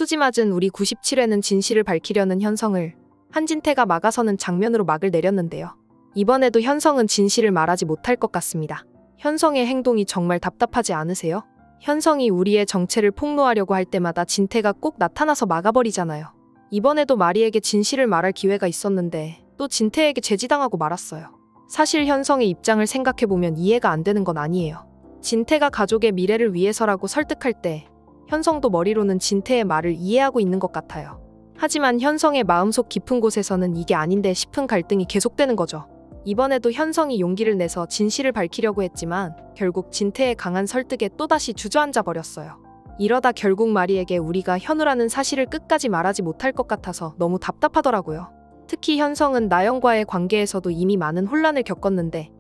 수지 맞은 우리 97회는 진실을 밝히려는 현성을 한진태가 막아서는 장면으로 막을 내렸는데요. 이번에도 현성은 진실을 말하지 못할 것 같습니다. 현성의 행동이 정말 답답하지 않으세요? 현성이 우리의 정체를 폭로하려고 할 때마다 진태가 꼭 나타나서 막아버리잖아요. 이번에도 마리에게 진실을 말할 기회가 있었는데 또 진태에게 제지당하고 말았어요. 사실 현성의 입장을 생각해보면 이해가 안 되는 건 아니에요. 진태가 가족의 미래를 위해서라고 설득할 때 현성도 머리로는 진태의 말을 이해하고 있는 것 같아요. 하지만 현성의 마음속 깊은 곳에서는 이게 아닌데 싶은 갈등이 계속되는 거죠. 이번에도 현성이 용기를 내서 진실을 밝히려고 했지만 결국 진태의 강한 설득에 또다시 주저앉아 버렸어요. 이러다 결국 마리에게 우리가 현우라는 사실을 끝까지 말하지 못할 것 같아서 너무 답답하더라고요. 특히 현성은 나영과의 관계에서도 이미 많은 혼란을 겪었는데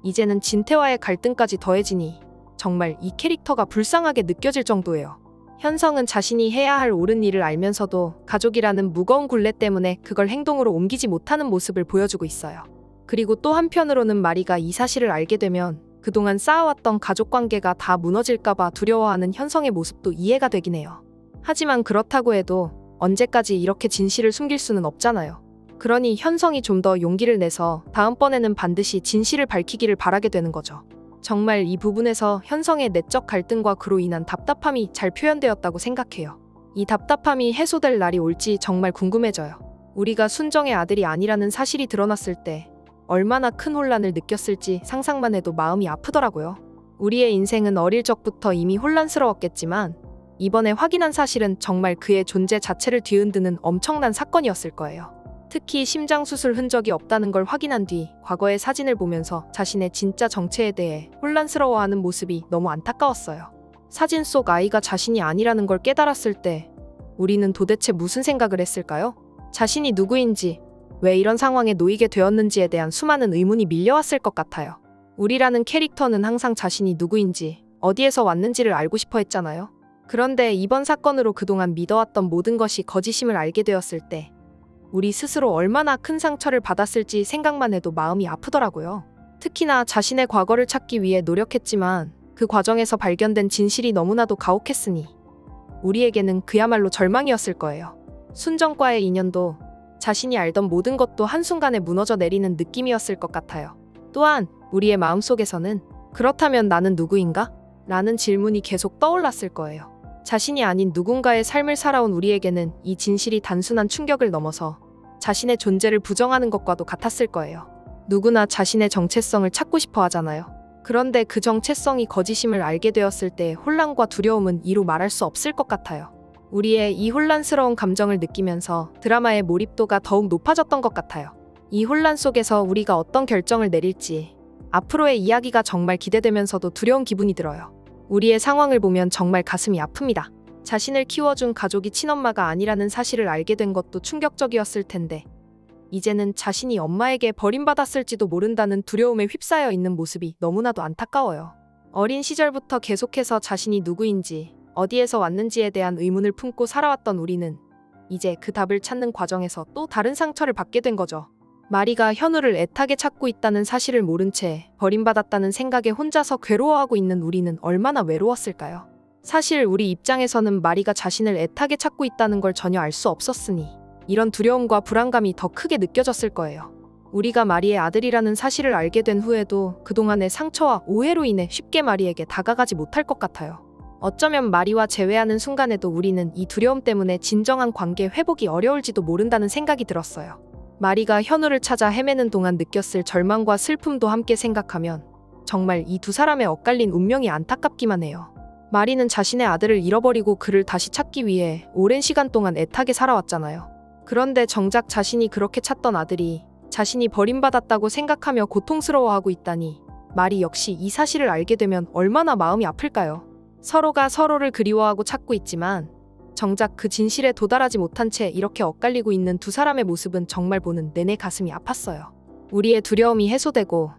이제는 진태와의 갈등까지 더해지니 정말 이 캐릭터가 불쌍하게 느껴질 정도예요. 현성은 자신이 해야 할 옳은 일을 알면서도 가족이라는 무거운 굴레 때문에 그걸 행동으로 옮기지 못하는 모습을 보여주고 있어요. 그리고 또 한편으로는 마리가 이 사실을 알게 되면 그동안 쌓아왔던 가족관계가 다 무너질까봐 두려워하는 현성의 모습도 이해가 되긴 해요. 하지만 그렇다고 해도 언제까지 이렇게 진실을 숨길 수는 없잖아요. 그러니 현성이 좀 더 용기를 내서 다음번에는 반드시 진실을 밝히기를 바라게 되는 거죠. 정말 이 부분에서 현성의 내적 갈등과 그로 인한 답답함이 잘 표현되었다고 생각해요. 이 답답함이 해소될 날이 올지 정말 궁금해져요. 우리가 순정의 아들이 아니라는 사실이 드러났을 때 얼마나 큰 혼란을 느꼈을지 상상만 해도 마음이 아프더라고요. 우리의 인생은 어릴 적부터 이미 혼란스러웠겠지만 이번에 확인한 사실은 정말 그의 존재 자체를 뒤흔드는 엄청난 사건이었을 거예요. 특히 심장수술 흔적이 없다는 걸 확인한 뒤 과거의 사진을 보면서 자신의 진짜 정체에 대해 혼란스러워하는 모습이 너무 안타까웠어요. 사진 속 아이가 자신이 아니라는 걸 깨달았을 때 우리는 도대체 무슨 생각을 했을까요? 자신이 누구인지, 왜 이런 상황에 놓이게 되었는지에 대한 수많은 의문이 밀려왔을 것 같아요. 우리라는 캐릭터는 항상 자신이 누구인지, 어디에서 왔는지를 알고 싶어 했잖아요. 그런데 이번 사건으로 그동안 믿어왔던 모든 것이 거짓임을 알게 되었을 때 우리 스스로 얼마나 큰 상처를 받았을지 생각만 해도 마음이 아프더라고요. 특히나 자신의 과거를 찾기 위해 노력했지만 그 과정에서 발견된 진실이 너무나도 가혹했으니 우리에게는 그야말로 절망이었을 거예요. 순정과의 인연도 자신이 알던 모든 것도 한순간에 무너져 내리는 느낌이었을 것 같아요. 또한 우리의 마음속에서는 그렇다면 나는 누구인가? 라는 질문이 계속 떠올랐을 거예요. 자신이 아닌 누군가의 삶을 살아온 우리에게는 이 진실이 단순한 충격을 넘어서 자신의 존재를 부정하는 것과도 같았을 거예요. 누구나 자신의 정체성을 찾고 싶어 하잖아요. 그런데 그 정체성이 거짓임을 알게 되었을 때 혼란과 두려움은 이루 말할 수 없을 것 같아요. 우리의 이 혼란스러운 감정을 느끼면서 드라마의 몰입도가 더욱 높아졌던 것 같아요. 이 혼란 속에서 우리가 어떤 결정을 내릴지 앞으로의 이야기가 정말 기대되면서도 두려운 기분이 들어요. 우리의 상황을 보면 정말 가슴이 아픕니다. 자신을 키워준 가족이 친엄마가 아니라는 사실을 알게 된 것도 충격적이었을 텐데 이제는 자신이 엄마에게 버림받았을지도 모른다는 두려움에 휩싸여 있는 모습이 너무나도 안타까워요. 어린 시절부터 계속해서 자신이 누구인지, 어디에서 왔는지에 대한 의문을 품고 살아왔던 우리는 이제 그 답을 찾는 과정에서 또 다른 상처를 받게 된 거죠. 마리가 현우를 애타게 찾고 있다는 사실을 모른 채 버림받았다는 생각에 혼자서 괴로워하고 있는 우리는 얼마나 외로웠을까요? 사실 우리 입장에서는 마리가 자신을 애타게 찾고 있다는 걸 전혀 알 수 없었으니 이런 두려움과 불안감이 더 크게 느껴졌을 거예요. 우리가 마리의 아들이라는 사실을 알게 된 후에도 그동안의 상처와 오해로 인해 쉽게 마리에게 다가가지 못할 것 같아요. 어쩌면 마리와 재회하는 순간에도 우리는 이 두려움 때문에 진정한 관계 회복이 어려울지도 모른다는 생각이 들었어요. 마리가 현우를 찾아 헤매는 동안 느꼈을 절망과 슬픔도 함께 생각하면 정말 이 두 사람의 엇갈린 운명이 안타깝기만 해요. 마리는 자신의 아들을 잃어버리고 그를 다시 찾기 위해 오랜 시간 동안 애타게 살아왔잖아요. 그런데 정작 자신이 그렇게 찾던 아들이 자신이 버림받았다고 생각하며 고통스러워하고 있다니 마리 역시 이 사실을 알게 되면 얼마나 마음이 아플까요? 서로가 서로를 그리워하고 찾고 있지만 정작 그 진실에 도달하지 못한 채 이렇게 엇갈리고 있는 두 사람의 모습은 정말 보는 내내 가슴이 아팠어요. 우리의 두려움이 해소되고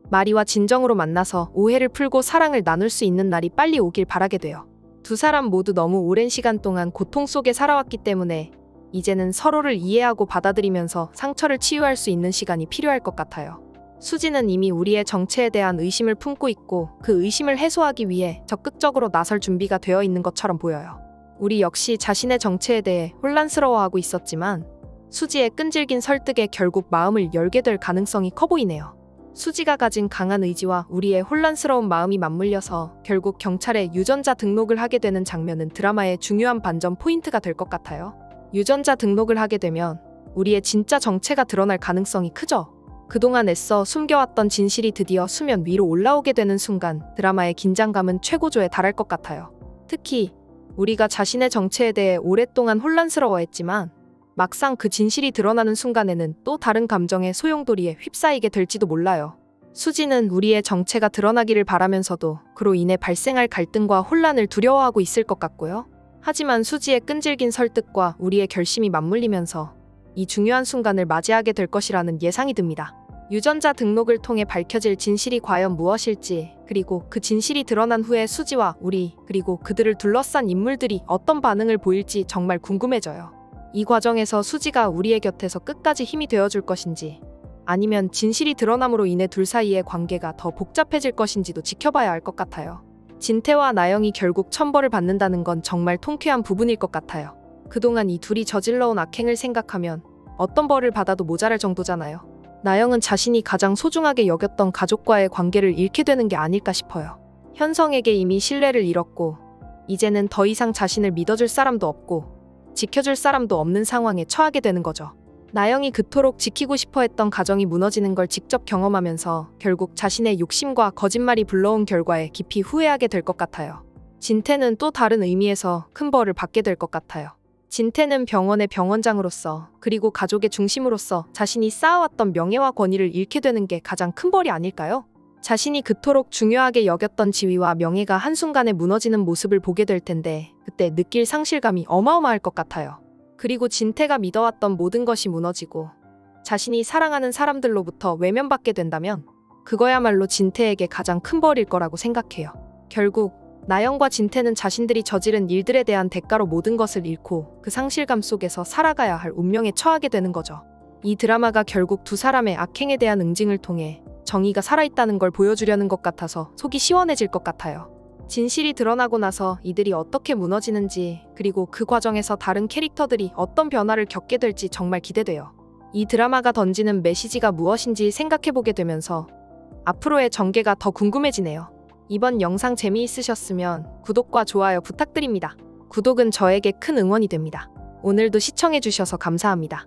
마리와 진정으로 만나서 오해를 풀고 사랑을 나눌 수 있는 날이 빨리 오길 바라게 돼요. 두 사람 모두 너무 오랜 시간 동안 고통 속에 살아왔기 때문에 이제는 서로를 이해하고 받아들이면서 상처를 치유할 수 있는 시간이 필요할 것 같아요. 수지는 이미 우리의 정체에 대한 의심을 품고 있고 그 의심을 해소하기 위해 적극적으로 나설 준비가 되어 있는 것처럼 보여요. 우리 역시 자신의 정체에 대해 혼란스러워하고 있었지만 수지의 끈질긴 설득에 결국 마음을 열게 될 가능성이 커 보이네요. 수지가 가진 강한 의지와 우리의 혼란스러운 마음이 맞물려서 결국 경찰에 유전자 등록을 하게 되는 장면은 드라마의 중요한 반전 포인트가 될 것 같아요. 유전자 등록을 하게 되면 우리의 진짜 정체가 드러날 가능성이 크죠. 그동안 애써 숨겨왔던 진실이 드디어 수면 위로 올라오게 되는 순간 드라마의 긴장감은 최고조에 달할 것 같아요. 특히 우리가 자신의 정체에 대해 오랫동안 혼란스러워했지만 막상 그 진실이 드러나는 순간에는 또 다른 감정의 소용돌이에 휩싸이게 될지도 몰라요. 수지는 우리의 정체가 드러나기를 바라면서도 그로 인해 발생할 갈등과 혼란을 두려워하고 있을 것 같고요. 하지만 수지의 끈질긴 설득과 우리의 결심이 맞물리면서 이 중요한 순간을 맞이하게 될 것이라는 예상이 듭니다. 유전자 등록을 통해 밝혀질 진실이 과연 무엇일지, 그리고 그 진실이 드러난 후에 수지와 우리, 그리고 그들을 둘러싼 인물들이 어떤 반응을 보일지 정말 궁금해져요. 이 과정에서 수지가 우리의 곁에서 끝까지 힘이 되어줄 것인지, 아니면 진실이 드러남으로 인해 둘 사이의 관계가 더 복잡해질 것인지도 지켜봐야 할 것 같아요. 진태와 나영이 결국 천벌을 받는다는 건 정말 통쾌한 부분일 것 같아요. 그동안 이 둘이 저질러온 악행을 생각하면 어떤 벌을 받아도 모자랄 정도잖아요. 나영은 자신이 가장 소중하게 여겼던 가족과의 관계를 잃게 되는 게 아닐까 싶어요. 현성에게 이미 신뢰를 잃었고 이제는 더 이상 자신을 믿어줄 사람도 없고 지켜줄 사람도 없는 상황에 처하게 되는 거죠. 나영이 그토록 지키고 싶어 했던 가정이 무너지는 걸 직접 경험하면서 결국 자신의 욕심과 거짓말이 불러온 결과에 깊이 후회하게 될 것 같아요. 진태는 또 다른 의미에서 큰 벌을 받게 될 것 같아요. 진태는 병원의 병원장으로서 그리고 가족의 중심으로서 자신이 쌓아왔던 명예와 권위를 잃게 되는 게 가장 큰 벌이 아닐까요? 자신이 그토록 중요하게 여겼던 지위와 명예가 한순간에 무너지는 모습을 보게 될 텐데 그때 느낄 상실감이 어마어마할 것 같아요. 그리고 진태가 믿어왔던 모든 것이 무너지고 자신이 사랑하는 사람들로부터 외면받게 된다면 그거야말로 진태에게 가장 큰 벌일 거라고 생각해요. 결국 나영과 진태는 자신들이 저지른 일들에 대한 대가로 모든 것을 잃고 그 상실감 속에서 살아가야 할 운명에 처하게 되는 거죠. 이 드라마가 결국 두 사람의 악행에 대한 응징을 통해 정의가 살아있다는 걸 보여주려는 것 같아서 속이 시원해질 것 같아요. 진실이 드러나고 나서 이들이 어떻게 무너지는지, 그리고 그 과정에서 다른 캐릭터들이 어떤 변화를 겪게 될지 정말 기대돼요. 이 드라마가 던지는 메시지가 무엇인지 생각해보게 되면서 앞으로의 전개가 더 궁금해지네요. 이번 영상 재미있으셨으면 구독과 좋아요 부탁드립니다. 구독은 저에게 큰 응원이 됩니다. 오늘도 시청해주셔서 감사합니다.